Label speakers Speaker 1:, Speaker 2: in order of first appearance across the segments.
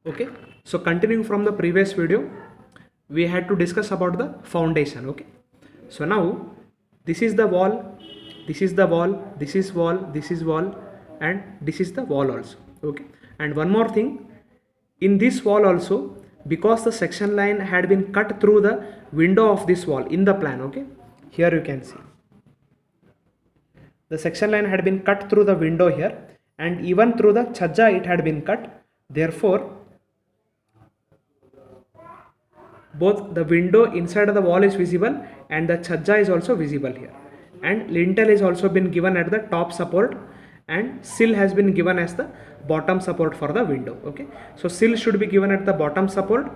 Speaker 1: Okay, so continuing from the previous video, we had to discuss about the foundation. Okay, so now this is the wall, this is the wall, this is wall, this is wall, and this is the wall also. Okay, and one more thing, in this wall also, because the section line had been cut through the window of this wall in the plan. Okay, here you can see the section line had been cut through the window here, and even through the chhajja it had been cut. Therefore both the window inside of the wall is visible and the chhajja is also visible here, and lintel is also been given at the top support, and sill has been given as the bottom support for the window. Okay, so sill should be given at the bottom support,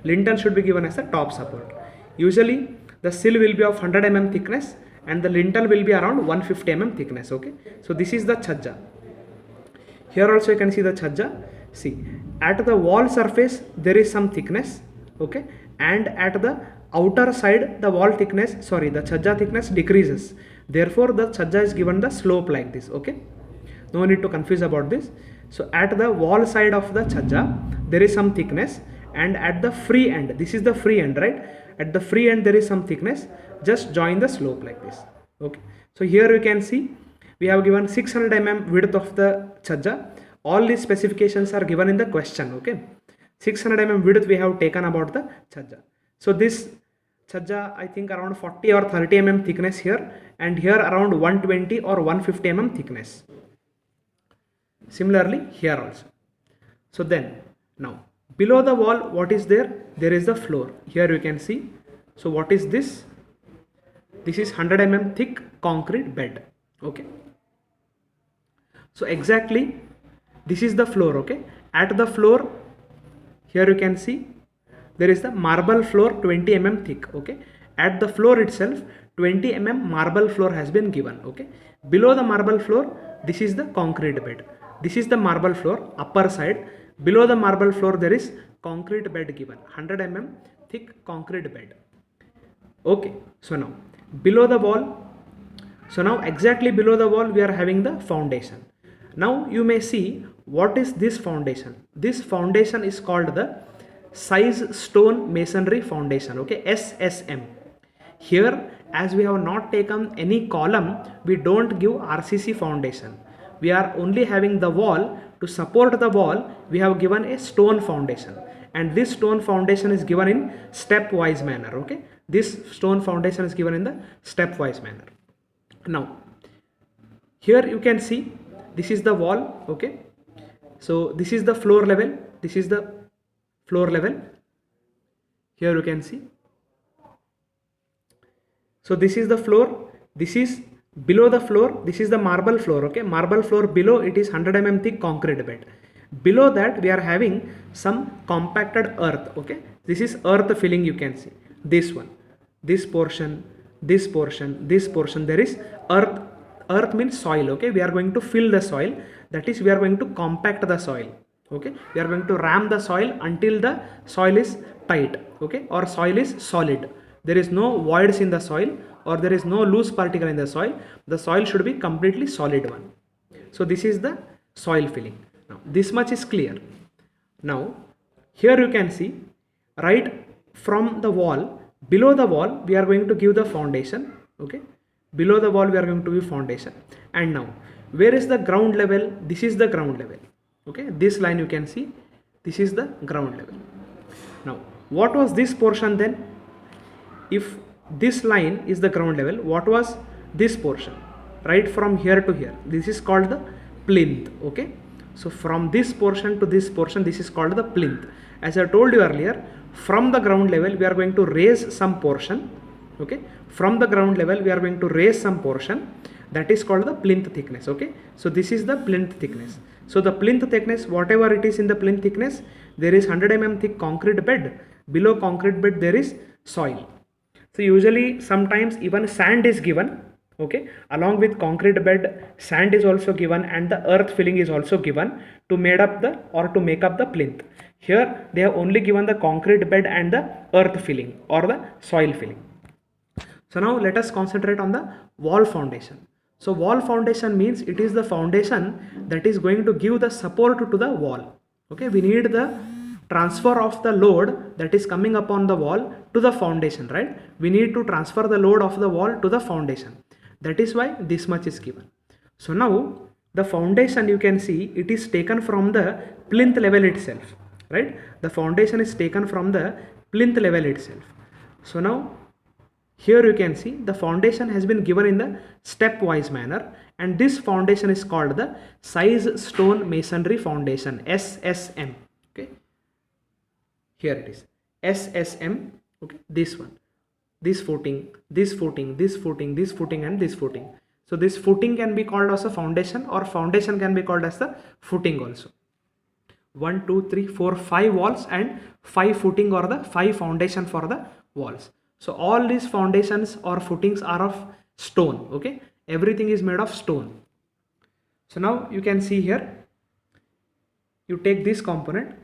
Speaker 1: lintel should be given as the top support. Usually the sill will be of 100 mm thickness and the lintel will be around 150 mm thickness. Okay, so this is the chhajja. Here also you can see the chhajja. See, at the wall surface there is some thickness. Okay, and at the outer side the wall thickness, the chhajja thickness decreases. Therefore the chhajja is given the slope like this. Okay, no need to confuse about this. So at the wall side of the chhajja there is some thickness, and at the free end, this is the free end, right? At the free end there is some thickness. Just join the slope like this. Okay, so here you can see we have given 600 mm width of the chhajja. All these specifications are given in the question. Okay, 600 mm width we have taken about the chhajja. So this chhajja, I think around 40 or 30 mm thickness here, and here around 120 or 150 mm thickness. Similarly here also. So then now below the wall what is there? There is the floor. Here you can see. So what is this? This is 100 mm thick concrete bed. Okay, so exactly this is the floor. Okay, at the floor here you can see there is the marble floor 20 mm thick. Okay, at the floor itself 20 mm marble floor has been given. Okay, below the marble floor this is the concrete bed. This is the marble floor upper side. Below the marble floor there is concrete bed given, 100 mm thick concrete bed. Okay, so now below the wall, so now exactly below the wall we are having the foundation. Now you may see what is this foundation. This foundation is called the size stone masonry foundation. Okay, SSM. Here, as we have not taken any column, we don't give RCC foundation. We are only having the wall. To support the wall we have given a stone foundation, and this stone foundation is given in stepwise manner. Okay, this stone foundation is given in the stepwise manner. Now here you can see this is the wall. Okay, so this is the floor level, this is the floor level. Here you can see, so this is the floor, this is below the floor, this is the marble floor. Okay, marble floor below it is 100 mm thick concrete bed. Below that we are having some compacted earth. Okay, this is earth filling. You can see this one, this portion, this portion, this portion, there is earth. Earth means soil. Okay, we are going to fill the soil, that is we are going to compact the soil. Okay, we are going to ram the soil until the soil is tight. Okay, or soil is solid. There is no voids in the soil, or there is no loose particle in the soil. The soil should be completely solid one. So this is the soil filling. Now this much is clear. Now here you can see right from the wall, below the wall we are going to give the foundation. Okay, below the wall we are going to give foundation. And now where is the ground level? This is the ground level. Okay, this line you can see, this is the ground level. Now what was this portion then? If this line is the ground level, what was this portion? Right from here to here, this is called the plinth. Okay, so from this portion to this portion, this is called the plinth. As I told you earlier, from the ground level we are going to raise some portion. Okay, from the ground level we are going to raise some portion, that is called the plinth thickness. Okay, so this is the plinth thickness. So the plinth thickness, whatever it is in the plinth thickness, there is 100 mm thick concrete bed. Below concrete bed there is soil. So usually sometimes even sand is given. Okay, along with concrete bed, sand is also given, and the earth filling is also given to make up the plinth. Here they have only given the concrete bed and the earth filling or the soil filling. So now let us concentrate on the wall foundation. So wall foundation means it is the foundation that is going to give the support to the wall. Okay, we need the transfer of the load that is coming upon the wall to the foundation, right? We need to transfer the load of the wall to the foundation. That is why this much is given. So now the foundation, you can see it is taken from the plinth level itself, right? The foundation is taken from the plinth level itself. So now here you can see the foundation has been given in the stepwise manner, and this foundation is called the size stone masonry foundation, SSM. Okay, here it is SSM. Okay, this one, this footing, this footing, this footing, this footing, and this footing. So this footing can be called as a foundation, or foundation can be called as the footing also. 1 2 3 4 5 walls and 5 footing, or the 5 foundation for the walls. So all these foundations or footings are of stone. Okay, everything is made of stone. So now you can see here, you take this component,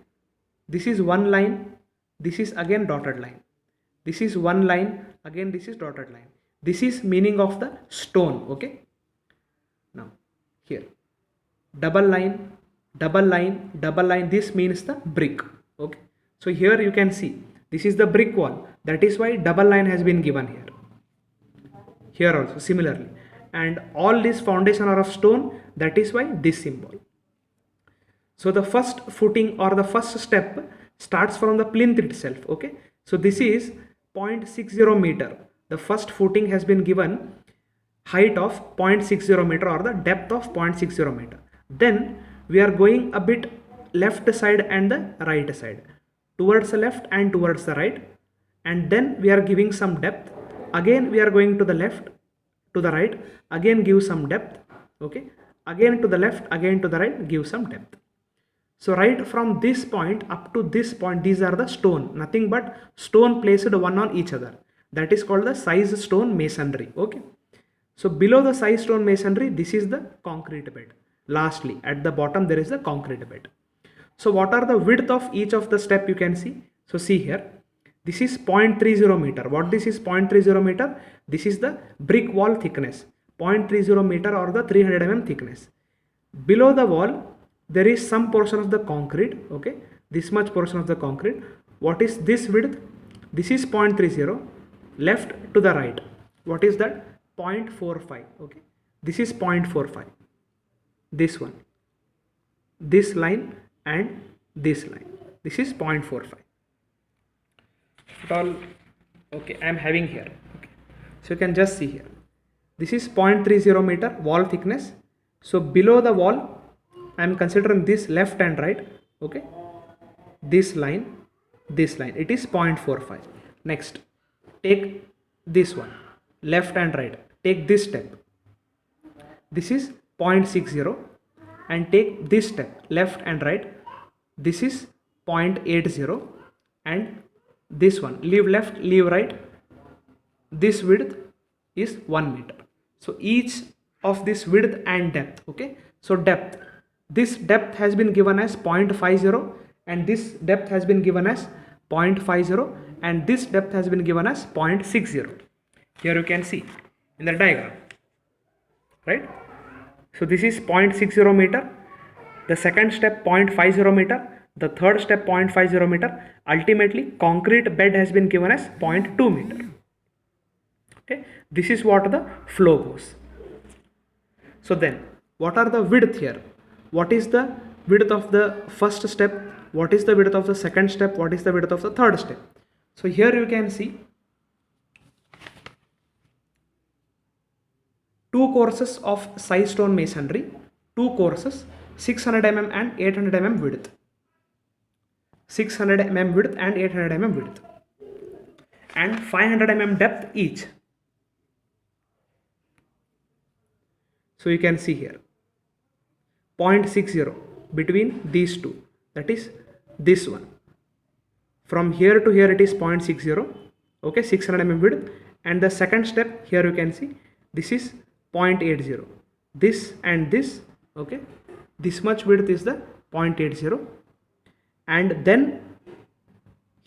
Speaker 1: this is one line, this is again dotted line, this is one line, again this is dotted line. This is meaning of the stone. Okay, now here double line, double line, double line, this means the brick. Okay, so here you can see this is the brick wall, that is why double line has been given here. Here also similarly, and all these foundation are of stone, that is why this symbol. So the first footing or the first step starts from the plinth itself. Okay, so this is 0.60 meter. The first footing has been given height of 0.60 meter, or the depth of 0.60 meter. Then we are going a bit left side and the right side, towards the left and towards the right, and then we are giving some depth. Again we are going to the left, to the right, again give some depth. Okay, again to the left, again to the right, give some depth. So right from this point up to this point, these are the stone, nothing but stone placed one on each other. That is called the size stone masonry. Okay, so below the size stone masonry, this is the concrete bed. Lastly, at the bottom there is the concrete bed. So what are the width of each of the step, you can see. So see here, this is 0.30 meter. What this is 0.30 meter? This is the brick wall thickness, 0.30 meter, or the 300 mm thickness. Below the wall there is some portion of the concrete. Okay, this much portion of the concrete. What is this width? This is 0.30. Left to the right, what is that? 0.45. Okay, this is 0.45. This one, this line, and this line, this is 0.45. All okay, I am having here. Okay, so you can just see here, this is 0.30 meter wall thickness. So below the wall I am considering this left and right. Okay, this line, it is 0.45. Next, take this one, left and right, take this step, this is 0.60, and take this step, left and right, this is 0.80, and this one, leave left, leave right, this width is 1 meter. So each of this width and depth. Okay, so depth, this depth has been given as 0.50, and this depth has been given as 0.50, and this depth has been given as 0.60. Here you can see in the diagram, right? So this is 0.60 meter, the second step 0.50 meter, the third step 0.50 meter. Ultimately concrete bed has been given as 0.2 meter. Okay, this is what the flow goes. So then what are the width here? What is the width of the first step? What is the width of the second step? What is the width of the third step? So here you can see two courses of size stone masonry, two courses, 600 mm and 800 mm width, 600 mm width and 800 mm width, and 500 mm depth each. So you can see here 0.60 between these two, that is this one. From here to here it is 0.60. Okay, 600 mm width, and the second step here you can see this is 0.80. This and this. Okay, this much width is the 0.80, and then